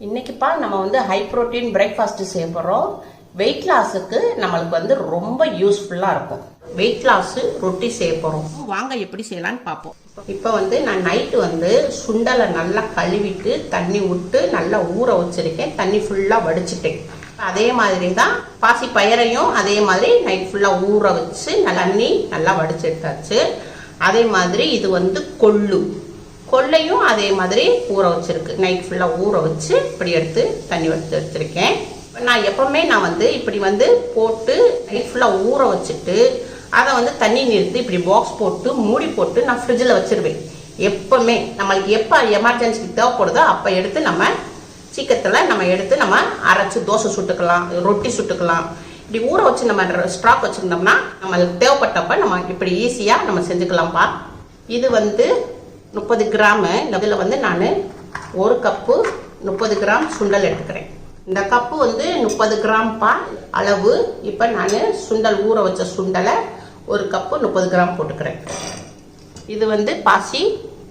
இன்னைக்குப்பா நம்ம வந்து high protein breakfast செய்ய போறோம். வெயிட் லாஸுக்கு நம்மளுக்கு வந்து ரொம்ப யூஸ்ஃபுல்லா இருக்கும். வெயிட் லாஸ் ரொட்டி செய்ய போறோம். வாங்க எப்படி செய்யலாம்னு பார்ப்போம். இப்போ வந்து நான் நைட்டு வந்து சுண்டலை நல்லா கழுவிட்டு தண்ணி விட்டு நல்லா ஊற வச்சிருக்கேன். தண்ணி ஃபுல்லா வடிச்சிட்டேன். அதே மாதிரி தான் பாசி பயிரையும் அதே மாதிரி நைட் ஃபுல்லா ஊற வச்சு தண்ணி நல்லா வடிச்சு எடுத்தாச்சு. அதே மாதிரி இது வந்து கொள்ளையும் அதே மாதிரி ஊற வச்சிருக்கு. நைட் ஃபுல்லா ஊற வச்சு இப்படி எடுத்து தண்ணி வச்சு வச்சிருக்கேன். நான் எப்பவுமே நான் வந்து இப்படி வந்து போட்டு நைட் ஃபுல்லா ஊற வச்சுட்டு அதை வந்து தண்ணி நிறுத்தி இப்படி பாக்ஸ் போட்டு மூடி போட்டு நான் ஃப்ரிட்ஜில் வச்சிருவேன். எப்பவுமே நம்மளுக்கு எப்போ எமர்ஜென்சிக்கு தேவைப்படுதோ அப்போ எடுத்து நம்ம சீக்கிரத்தில் நம்ம எடுத்து நம்ம அரைச்சி தோசை சுட்டுக்கலாம், ரொட்டி சுட்டுக்கலாம். இப்படி ஊற வச்சு நம்ம ஸ்டாக் வச்சுருந்தோம்னா நம்மளுக்கு தேவைப்பட்டப்ப நம்ம இப்படி ஈஸியாக நம்ம செஞ்சுக்கலாம்ப்பா. இது வந்து 30 கிராமு. இதில் வந்து நான் 1 கப்பு 30 கிராம் சுண்டல் எடுத்துக்கிறேன். இந்த கப்பு வந்து 30 கிராம்பா அளவு. இப்போ நான் சுண்டல் ஊற வச்ச சுண்டலை 1 கப்பு 30 கிராம் போட்டுக்கிறேன். இது வந்து பாசி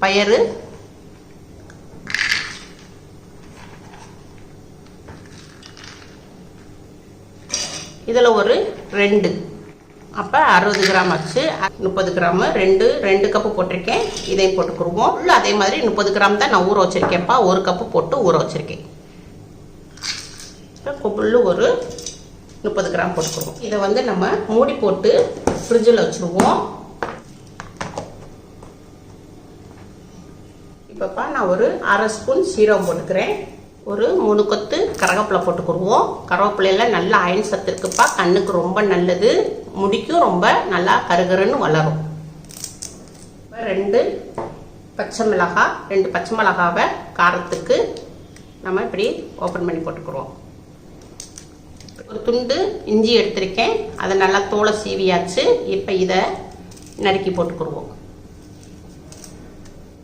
பயறு. இதில் ஒரு 2, அப்போ 60 கிராம் ஆச்சு. 30 கிராமு 2 கப்பு போட்டிருக்கேன். இதையும் போட்டுக்குருவோம். அதே மாதிரி 30 கிராம் தான் நான் ஊற வச்சிருக்கேன்ப்பா. 1 கப்பு போட்டு ஊற வச்சிருக்கேன். கொப்புள்ளு ஒரு 30 கிராம் போட்டுக்குருவோம். இதை வந்து நம்ம மூடி போட்டு ஃப்ரிட்ஜில் வச்சுருவோம். இப்போப்பா நான் ஒரு 1/2 ஸ்பூன் சீரகம் போட்டுக்கிறேன். ஒரு 3 கொத்து கருவேப்பிலை போட்டுக்குருவோம். கருவேப்பிலையில் நல்ல அயன் சத்து இருக்குப்பா. கண்ணுக்கு ரொம்ப நல்லது, முடிக்கும் ரொம்ப நல்லா கருகருன்னு வளரும். 2 பச்சை மிளகாய், 2 பச்சை மிளகாவை காரத்துக்கு நம்ம இப்படி ஓப்பன் பண்ணி போட்டுக்குருவோம். ஒரு துண்டு இஞ்சி எடுத்திருக்கேன். அதை நல்லா தோலை சீவியாச்சு. இப்போ இதை நறுக்கி போட்டுக்குருவோம்.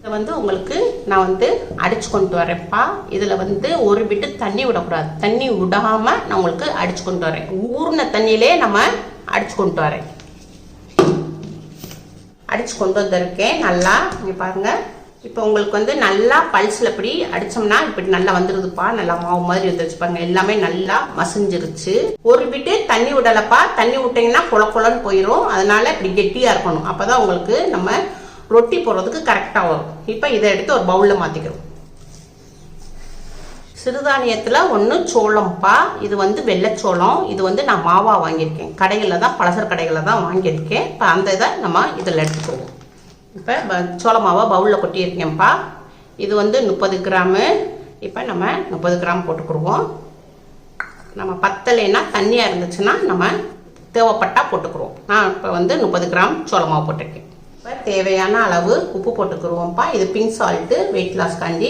இதை வந்து உங்களுக்கு நான் வந்து அடிச்சு கொண்டு வரேன்ப்பா. இதில் வந்து ஒரு பிட்டு தண்ணி விடக்கூடாது. தண்ணி விடாம நான் உங்களுக்கு அடிச்சு கொண்டு வரேன். ஊர்ன தண்ணியிலே நம்ம அடிச்சு கொண்டு வரேன். அடிச்சு கொண்டு வந்திருக்கேன் நல்லா. இங்கே பாருங்க. இப்போ உங்களுக்கு வந்து நல்லா பல்ஸில் இப்படி அடிச்சோம்னா இப்படி நல்லா வந்துருதுப்பா. நல்லா மாவு மாதிரி வந்துருச்சு பாருங்க. எல்லாமே நல்லா மசிஞ்சிருச்சு. ஒரு பிட்டு தண்ணி விடலப்பா. தண்ணி விட்டீங்கன்னா குளன்னு போயிடும். அதனால இப்படி கெட்டியா இருக்கணும். அப்பதான் உங்களுக்கு நம்ம ரொட்டி போடுறதுக்கு கரெக்டா வரும். இப்போ இதை எடுத்து ஒரு பவுல்ல மாத்திக்கிறோம். சிறுதானியத்துல ஒன்று சோளம்ப்பா. இது வந்து வெள்ளைச்சோளம். இது வந்து நான் மாவா வாங்கியிருக்கேன். கடைகளில் தான், பலசர கடைகளில் தான் வாங்கியிருக்கேன். இப்போ அந்த இதை நம்ம இதில் எடுத்துக்குவோம். இப்போ சோள மாவை பவுலில் கொட்டியிருக்கேன்ப்பா. இது வந்து 30 கிராமு. இப்போ நம்ம 30 கிராம் போட்டுக்குருவோம். நம்ம பத்தலைன்னா தண்ணியாக இருந்துச்சுன்னா நம்ம தேவைப்பட்டா போட்டுக்குருவோம். நான் இப்போ வந்து 30 கிராம் சோள மாவு போட்டிருக்கேன். இப்போ தேவையான அளவு உப்பு போட்டுக்குருவோம்ப்பா. இது பிங்க் சால்ட்டு வெயிட் லாஸ் காண்டி.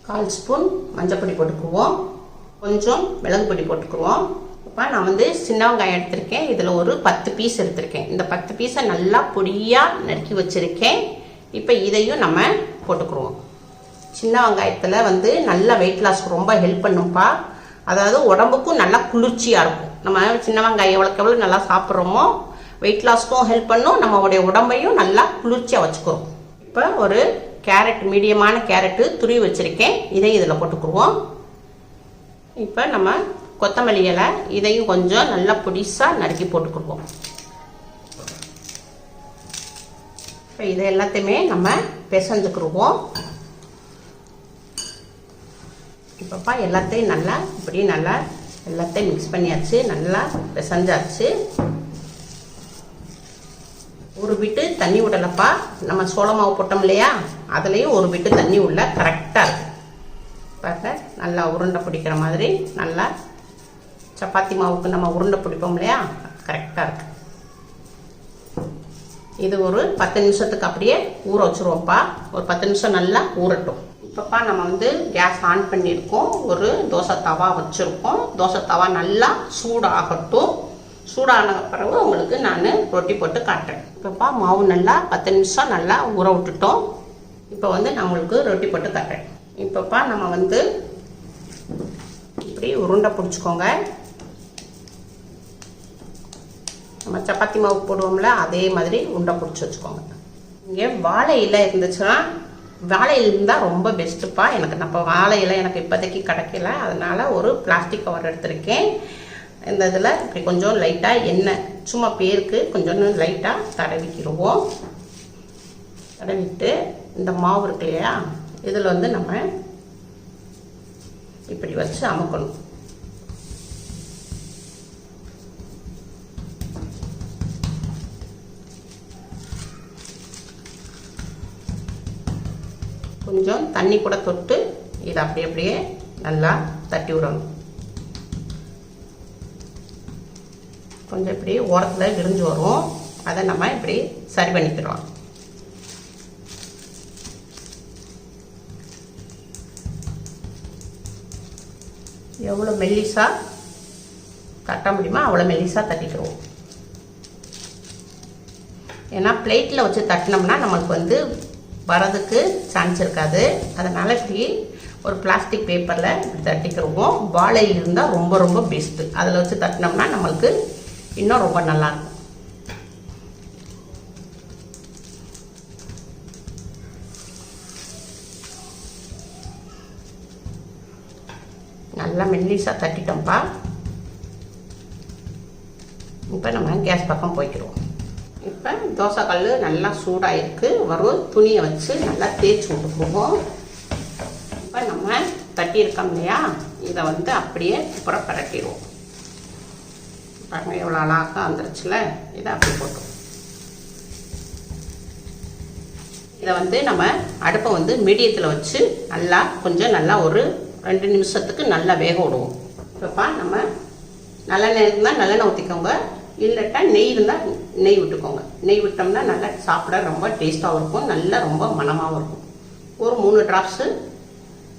1/4 ஸ்பூன் மஞ்சப்பொடி போட்டுக்குருவோம். கொஞ்சம் மிளகு பொடி போட்டுக்குருவோம். இப்போ நான் வந்து சின்ன வெங்காயம் எடுத்திருக்கேன். இதில் ஒரு 10 பீஸ் எடுத்திருக்கேன். இந்த 10 பீஸை நல்லா பொடியாக நறுக்கி வச்சுருக்கேன். இப்போ இதையும் நம்ம போட்டுக்குருவோம். சின்ன வெங்காயத்தில் வந்து நல்லா வெயிட் லாஸ்க்கு ரொம்ப ஹெல்ப் பண்ணும்ப்பா. அதாவது உடம்புக்கும் நல்லா குளிர்ச்சியாக இருக்கும். நம்ம சின்ன வெங்காயம் எவ்வளோக்கு நல்லா சாப்பிட்றோமோ வெயிட் லாஸ்க்கும் ஹெல்ப் பண்ணும். நம்மளுடைய உடம்பையும் நல்லா குளிர்ச்சியாக வச்சுக்கிறோம். இப்போ ஒரு கேரட், மீடியமான கேரட்டு துருவி வச்சுருக்கேன். இதை இதில் போட்டுக்குருவோம். இப்போ நம்ம கொத்தமல்லி இலை, இதையும் கொஞ்சம் நல்லா பொடிசாக நறுக்கி போட்டுக்குருவோம். இப்போ இதை எல்லாத்தையுமே நம்ம பிசைஞ்சுக்குருவோம். இப்போப்பா எல்லாத்தையும் நல்லா இப்படி நல்லா எல்லாத்தையும் மிக்ஸ் பண்ணியாச்சு. நல்லா பிசைஞ்சாச்சு. ஒரு பிட்டு தண்ணி விடலப்பா. நம்ம சோள மாவு போட்டோம் இல்லையா, அதுலேயும் ஒரு பிட்டு தண்ணி உள்ள கரெக்டாக இருக்கு. பாருங்க, நல்லா உருண்டை பிடிக்கிற மாதிரி நல்லா சப்பாத்தி மாவுக்கு நம்ம உருண்டை பிடிப்போம் இல்லையா, கரெக்டாக இருக்கு. இது ஒரு 10 நிமிஷத்துக்கு அப்படியே ஊற வச்சுருவோம்ப்பா. ஒரு 10 நிமிஷம் நல்லா ஊறட்டும். இப்போப்பா நம்ம வந்து கேஸ் ஆன் பண்ணியிருக்கோம். ஒரு தோசை தவா வச்சுருக்கோம். தோசை தவா நல்லா சூடாகட்டும். சூடான பிறகு உங்களுக்கு நான் ரொட்டி போட்டு காட்டுறேன். இப்போப்பா மாவு நல்லா 10 நிமிஷம் நல்லா ஊற விட்டுட்டோம். இப்போ வந்து நான் உங்களுக்கு ரொட்டி போட்டு காட்டுறேன். இப்போப்பா நம்ம வந்து இப்படி உருண்டை பிடிச்சிக்கோங்க. நம்ம சப்பாத்தி மாவு போடுவோம்ல அதே மாதிரி உண்டை பிடிச்சி வச்சுக்கோங்க. இங்கே வாழை இலை இருந்துச்சுன்னா, வாழை இலை இருந்தால் ரொம்ப பெஸ்ட்டுப்பா. எனக்கு வாழை இலை எனக்கு இப்போதைக்கு கிடைக்கல, அதனால ஒரு பிளாஸ்டிக் கவர் எடுத்திருக்கேன். இந்த இதில் இப்படி கொஞ்சம் லைட்டாக எண்ணெய் சும்மா பேருக்கு கொஞ்சம் லைட்டாக தடவிக்கிடுவோம். தடவிட்டு இந்த மாவு இருக்கு இல்லையா, இதில் வந்து நம்ம இப்படி வச்சு அமுக்கணும். கொஞ்சம் தண்ணி கூட தொட்டு இதை அப்படியே நல்லா தட்டி விடணும். கொஞ்சம் இப்படி ஓரத்தில் விரிஞ்சு வரும், அதை நம்ம இப்படி சரி பண்ணிக்கிறோம். எவ்வளோ மெல்லிசா தட்ட முடியுமோ அவ்வளோ மெல்லிசா தட்டிக்கிறோம். ஏன்னா பிளேட்டில் வச்சு தட்டினோம்னா நம்மளுக்கு வந்து வரதுக்கு சான்ஸ் இருக்காது. அதனால் இப்படி ஒரு பிளாஸ்டிக் பேப்பரில் இப்படி தட்டிக்கிறோம். வாழையில் இருந்தால் ரொம்ப ரொம்ப பெஸ்ட்டு. அதில் வச்சு தட்டினோம்னா நம்மளுக்கு இன்னும் ரொம்ப நல்லாயிருக்கும். நல்லா மெல்லிசா தட்டிட்டோம்ப்பா. இப்போ நம்ம கேஸ் பக்கம் போய்க்கிறோம். இப்போ தோசை கல் நல்லா சூடாயிருக்கு. ஒரு துணியை வச்சு நல்லா தேய்ச்சி விட்டுக்குவோம். இப்போ நம்ம தட்டியிருக்கோம் இல்லையா, இதை வந்து அப்படியே அப்புறம் பரட்டிடுவோம். பாருங்க எவ்வளோ அழகாக வந்துருச்சுல. இதை அப்படி போட்டோம். இதை வந்து நம்ம அடுப்பை வந்து மீடியத்தில் வச்சு நல்லா ஒரு 2 நிமிஷத்துக்கு நல்லா வேக விடுவோம். இப்போப்பா நம்ம நல்லெண்ணெய் இருந்தால் நல்லெண்ணெய் ஊற்றிக்கோங்க, இல்லட்டா நெய் இருந்தால் நெய் விட்டுக்கோங்க. நெய் விட்டோம்னா நல்லா சாப்பிட ரொம்ப டேஸ்ட்டாகவும் இருக்கும், நல்லா ரொம்ப மணமாகவும் இருக்கும். ஒரு 3 டிராப்ஸு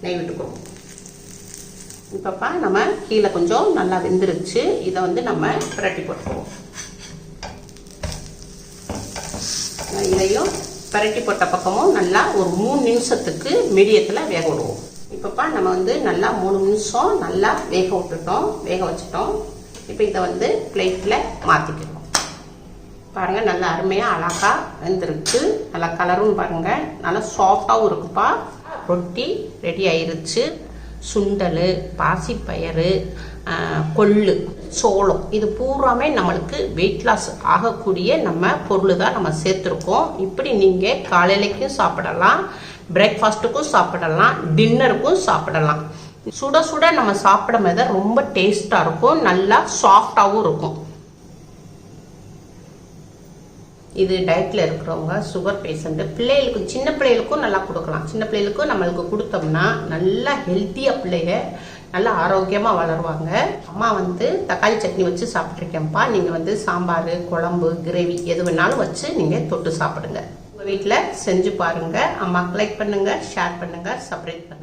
நெய் விட்டுக்குவோம். இப்போப்பா நம்ம கீழே கொஞ்சம் நல்லா வெந்துருச்சு. இதை வந்து நம்ம பிரட்டி போட்டுக்குவோம். இதையும் பிரட்டி போட்ட பக்கமும் நல்லா ஒரு 3 நிமிஷத்துக்கு மீடியத்தில் வேக விடுவோம். இப்போப்பா நம்ம வந்து நல்லா 3 நிமிஷம் நல்லா வேக வச்சுட்டோம். இப்போ இதை வந்து பிளேட்டில் மாற்றிக்கிறோம். பாருங்கள் நல்லா அருமையாக அழகாக வெந்திருக்கு. நல்லா கலரும் பாருங்கள் நல்லா சாஃப்டாகவும் இருக்குப்பா. ரொட்டி ரெடி ஆயிருச்சு. சுண்டல், பாசிப்பயறு, கொள்ளு, சோளம் இது பூராமே நம்மளுக்கு வெயிட் லாஸ் ஆகக்கூடிய நம்ம பொருள் தான் நம்ம சேர்த்துருக்கோம். இப்படி நீங்கள் காலையிலைக்கும் சாப்பிடலாம், பிரேக்ஃபாஸ்ட்டுக்கும் சாப்பிடலாம், டின்னருக்கும் சாப்பிடலாம். சுட சுட நம்ம சாப்பிடும் போது ரொம்ப டேஸ்டாக இருக்கும், நல்லா சாஃப்டாகவும் இருக்கும். இது டயட்டில் இருக்கிறவங்க, சுகர் பேஷண்ட்டு, பிள்ளைகளுக்கு சின்ன பிள்ளைகளுக்கும் நல்லா கொடுக்கலாம். சின்ன பிள்ளைகளுக்கும் நம்மளுக்கு கொடுத்தோம்னா நல்லா ஹெல்த்தியாக பிள்ளைங்க நல்லா ஆரோக்கியமாக வளருவாங்க. அம்மா வந்து தக்காளி சட்னி வச்சு சாப்பிட்ருக்கேன்ப்பா. நீங்கள் வந்து சாம்பார், குழம்பு, கிரேவி எது வேணாலும் வச்சு நீங்கள் தொட்டு சாப்பிடுங்க. உங்கள் வீட்டில் செஞ்சு பாருங்கள். அம்மாவுக்கு லைக் பண்ணுங்கள், ஷேர் பண்ணுங்கள், சப்ஸ்கிரைப் பண்ணுங்கள்.